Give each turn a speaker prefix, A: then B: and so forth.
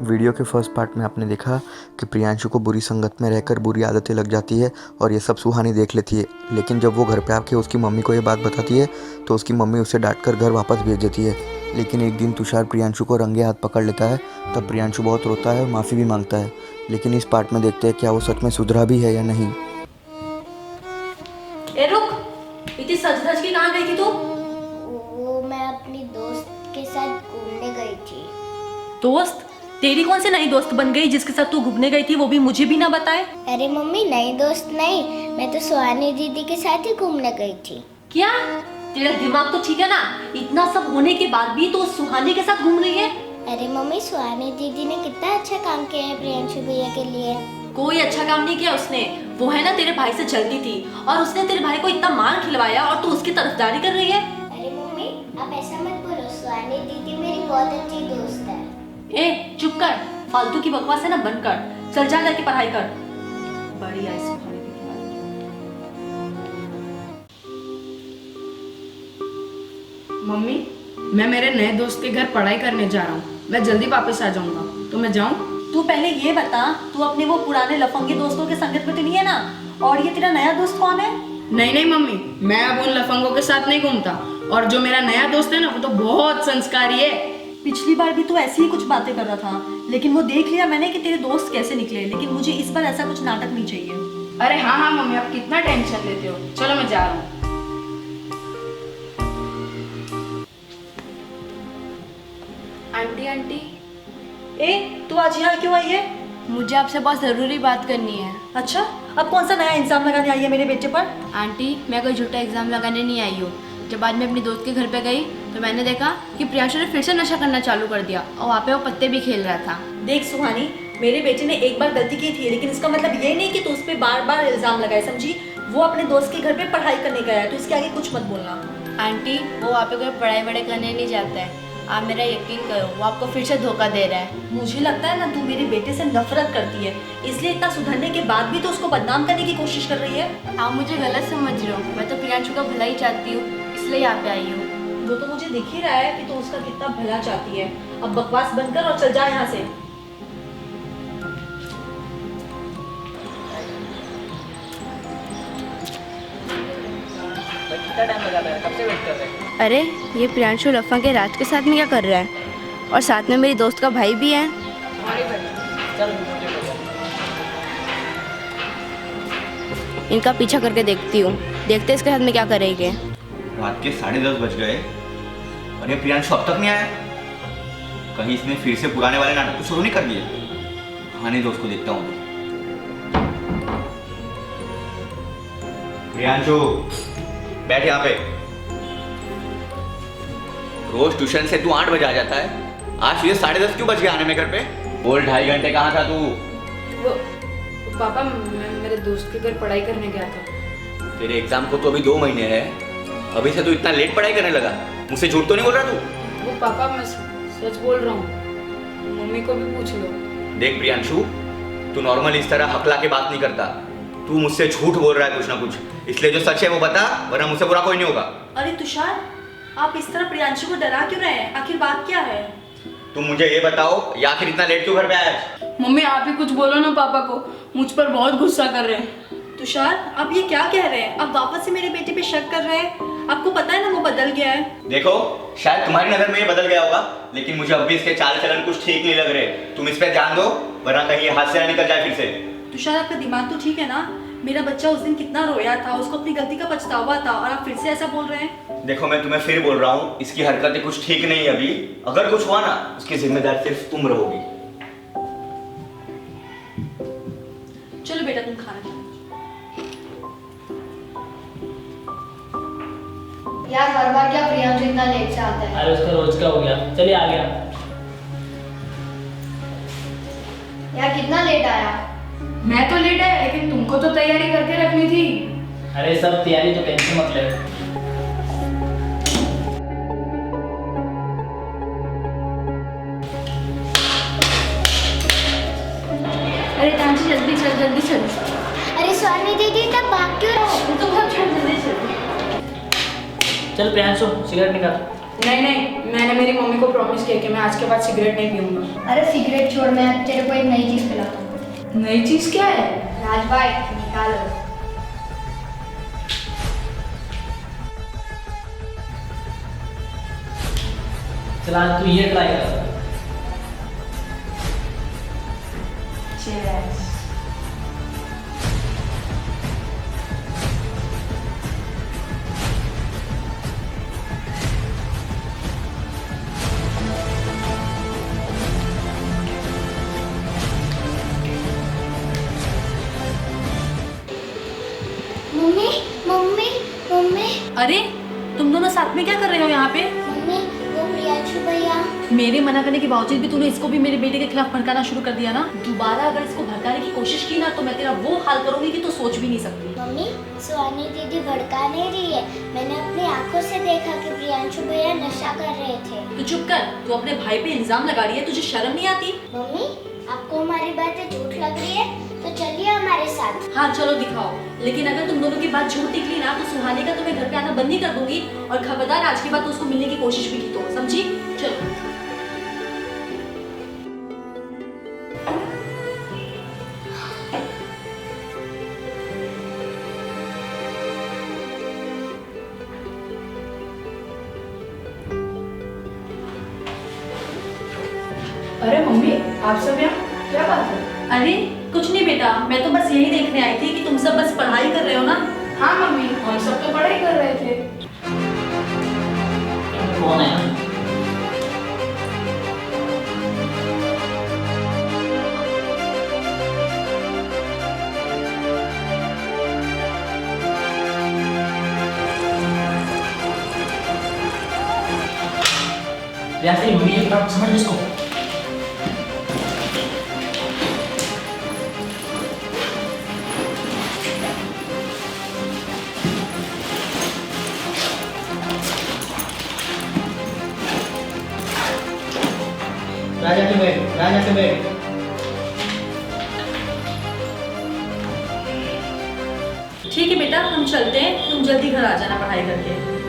A: Video के first part में आपने देखा कि प्रियांशु को बुरी संगत में रहकर बुरी आदतें लग जाती है और ये सब सुहानी देख लेती है। लेकिन जब वो घर पे आके उसकी मम्मी को ये बात बताती है तो उसकी मम्मी उसे डांट कर घर वापस भेज देती है। लेकिन एक दिन तुषार प्रियांशु को रंगे हाथ पकड़ लेता है। तब प्रियांशु बहुत रोता है और माफ़ी भी मांगता है। लेकिन इस पार्ट में देखते हैं क्या वो सच में सुधरा भी है या नहीं।
B: ए रुक, इतनी सज धज के कहाँ गई थी तू?
C: वो मैं अपनी दोस्त के साथ घूमने गई थी।
B: दोस्त? तेरी कौन सी नई दोस्त बन गई जिसके साथ तू घूमने गई थी, वो भी मुझे भी ना बताए?
C: अरे मम्मी, नई दोस्त नहीं, मैं तो सुहानी दीदी के साथ ही घूमने गई थी।
B: क्या तेरा दिमाग तो ठीक है ना? इतना सब होने के बाद भी तो सुहानी के साथ घूम रही है।
C: अरे मम्मी, सुहानी दीदी ने कितना अच्छा काम किया है प्रियांशु भैया के लिए।
B: कोई अच्छा काम नहीं किया उसने। वो है ना तेरे भाई से जलती थी और उसने तेरे भाई को इतना मार खिलवाया और तू उसकी तरफदारी कर रही है।
C: अरे मम्मी, आप ऐसा मत बोलो, सुहानी दीदी मेरी बहुत अच्छी दोस्त है।
B: ए चुप कर, फालतू की बकवास है ना बंद कर। चल जा जाके पढ़ाई कर। बड़ी आई सुहानी दीदी।
D: मम्मी, मैं मेरे नए दोस्त के घर पढ़ाई करने जा रहा हूँ। मैं जल्दी वापस आ जाऊंगा, तो मैं जाऊँ?
B: तू पहले ये बता, तू अपने वो पुराने लफंगे दोस्तों के संगत में तो नहीं है ना? और ये तेरा नया दोस्त कौन है?
D: नहीं नहीं मम्मी, मैं अब उन लफंगों के साथ नहीं घूमता। और जो मेरा नया दोस्त है ना, वो तो बहुत संस्कारी है।
B: पिछली बार भी तू ऐसी ही कुछ बातें कर रहा था, लेकिन वो देख लिया मैंने कि तेरे दोस्त कैसे निकले। लेकिन मुझे इस बार ऐसा कुछ नाटक नहीं चाहिए।
D: अरे हाँ हाँ मम्मी, आप कितना टेंशन लेते हो। चलो मैं जा रहा हूँ। आंटी आंटी,
B: ए तू आज यहाँ क्यों आई है?
D: मुझे आपसे बहुत ज़रूरी बात करनी है।
B: अच्छा, अब कौन सा नया इंसान लगाने आई है मेरे बेटे पर?
D: आंटी, मैं कोई झूठा एग्जाम लगाने नहीं आई हूँ। जब आज मैं अपनी दोस्त के घर पे गई तो मैंने देखा कि प्रियांशु ने फिर से नशा करना चालू कर दिया और वहाँ पे वो पत्ते भी खेल रहा था।
B: देख सुहानी, मेरे बेटे ने एक बार गलती की थी, लेकिन इसका मतलब ये नहीं कि तू उस पर बार बार इल्जाम लगाए, समझी? वो अपने दोस्त के घर पे पढ़ाई करने गया है, तो इसके आगे कुछ मत बोलना।
D: आंटी, वो वहाँ पे कोई पढ़ाई वढ़ाई करने नहीं जाता है। आप मेरा यकीन करो, वो आपको फिर से धोखा दे रहा है।
B: मुझे लगता है ना तू मेरे बेटे से नफरत करती है, इसलिए इतना सुधरने के बाद भी तो उसको बदनाम करने की कोशिश कर रही है।
D: आप मुझे गलत समझ रहे हो, मैं तो प्रियांशु का भला ही चाहती हूँ, इसलिए यहाँ पे आई हूँ।
B: वो तो मुझे दिख ही रहा है कि तू उसका कितना भला चाहती है। अब बकवास बंद कर और चल जा यहाँ से।
E: कितना टाइम लगा है? कब से वेट कर रहे हैं?
D: अरे, ये प्रियांशु लफा के राज के साथ में क्या कर रहा है? और साथ में मेरी दोस्त का भाई भी है।
E: चल
D: इनका पीछा करके देखती हूँ, देखते इसके साथ में क्या करेंगे।
F: रात के 10:30 बज गए और ये प्रियांशु अब तक नहीं आया। कहीं इसने फिर से पुराने वाले नाटक तो शुरू नहीं कर दिए? हाँ, नहीं दोस्त को देखता हूँ। प्रियांशु, बैठ यहाँ पे। रोज ट्यूशन से तू 8 बजे आ जाता है, आज ये 10:30 क्यों बज गए आने में घर पे? बोल, 2.5 घंटे कहाँ था तू?
D: वो पापा, मैं मेरे दोस्त के घर पढ़ाई करने गया था।
F: तेरे एग्जाम को तो अभी 2 महीने हैं, अभी से तू इतना लेट पढ़ाई करने लगा? मुझसे झूठ तो नहीं बोल रहा तू?
D: वो पापा, मैं सच बोल रहा हूँ, मम्मी को भी पूछ लो।
F: देख प्रियांशु, तू नॉर्मल इस तरह हकला के बात नहीं करता। तू मुझसे झूठ बोल रहा है कुछ ना कुछ, इसलिए जो सच है वो बता, वरना मुझसे बुरा कोई नहीं होगा।
B: अरे तुषार, आप इस तरह प्रियांशु को डरा क्यों रहे हैं? आखिर बात क्या है?
F: तुम मुझे ये बताओ, या फिर इतना लेट क्यों घर पे आया?
D: मम्मी, आप ही कुछ बोलो ना, पापा को मुझ पर बहुत गुस्सा कर रहे हैं।
B: तुषार, आप ये क्या कह रहे हैं? आप वापस से मेरे बेटे पे शक कर रहे हैं? आपको पता है ना वो बदल गया है।
F: देखो, शायद तुम्हारी नजर में ये बदल गया होगा, लेकिन मुझे अब भी इसके चाल चलन कुछ ठीक नहीं लग रहे। तुम इस पे ध्यान दो, वरना कहीं ये हाथ से ना निकल जाए फिर से।
B: तुषार, आपका दिमाग तो ठीक है ना? मेरा बच्चा उस दिन कितना रोया था, उसको अपनी गलती का पछतावा था, और आप फिर से ऐसा बोल रहे हैं?
F: देखो, मैं तुम्हें फिर बोल रहा हूँ, इसकी हरकतें कुछ ठीक नहीं है अभी। अगर कुछ हुआ ना, उसकी जिम्मेदार सिर्फ तुम रहोगी।
B: चलो बेटा, तुम खाना खाओ।
C: यार, हर बार क्या प्रियांशु इतना लेट से आता है?
E: अरे उसका रोज का हो गया। चलिए आ गया।
C: यार, कितना लेट आया?
D: मैं तो लेट आया, लेकिन तुमको तो तैयारी करके रखनी थी।
E: अरे सब तैयारी तो टेंशन मत ले।
D: अरे तांशी, जल्दी चल, जल्दी चल।
C: अरे सुहानी दीदी, तब भाग क्यों रहे हो?
B: तुम सब छोड़ जल्दी चलो।
E: चल प्रियांशु, सिगरेट निकाल।
D: नहीं नहीं, मैंने मेरी मम्मी को प्रॉमिस किया कि मैं आज के बाद सिगरेट नहीं पीऊंगा।
G: अरे सिगरेट छोड़, मैं अब तेरे को एक नई चीज पिलाता हूँ।
D: नई चीज क्या है?
G: राज भाई निकालो।
E: चला तू ये ट्राई कर।
D: Cheers.
C: मम्मी मम्मी मम्मी
B: अरे तुम दोनों साथ में क्या कर रहे हो यहाँ पे?
C: मम्मी वो प्रियांशु भैया।
B: मेरे मना करने के बावजूद भी तूने इसको भी मेरे बेटे के खिलाफ भड़काना शुरू कर दिया ना। दोबारा अगर इसको भड़काने की कोशिश की ना तो मैं तेरा वो हाल करूंगी कि तू सोच भी नहीं सकती।
C: मम्मी सुहानी दीदी भड़का नहीं रही है, मैंने अपनी आंखों से देखा कि प्रियांशु भैया नशा कर रहे थे।
B: तू चुप कर, तू अपने भाई पे इल्जाम लगा रही है, तुझे शर्म नहीं आती?
C: मम्मी आपको हमारी बातें झूठ लग रही है तो चलिए हमारे साथ।
B: हाँ चलो दिखाओ, लेकिन अगर तुम दोनों की बात झूठ निकली ना तो सुहानी का तुम्हें घर पे आना बंद ही कर दूंगी। और खबरदार आज के बाद तो उसको मिलने की कोशिश भी की तो, समझी? चलो।
D: अरे मम्मी, आप सब यहाँ क्या बात है?
B: अरे कुछ नहीं बेटा, मैं तो बस यही देखने आई थी कि तुम सब बस पढ़ाई कर रहे हो ना।
D: हाँ मम्मी, हम सब तो पढ़ाई कर रहे थे।
E: कौन है? प्रियांश तेरी मम्मी एक बात समझ इसको। राजा के बैठ, राजा के बैठ।
B: ठीक है बेटा, हम चलते हैं, तुम जल्दी घर आ जाना पढ़ाई करके।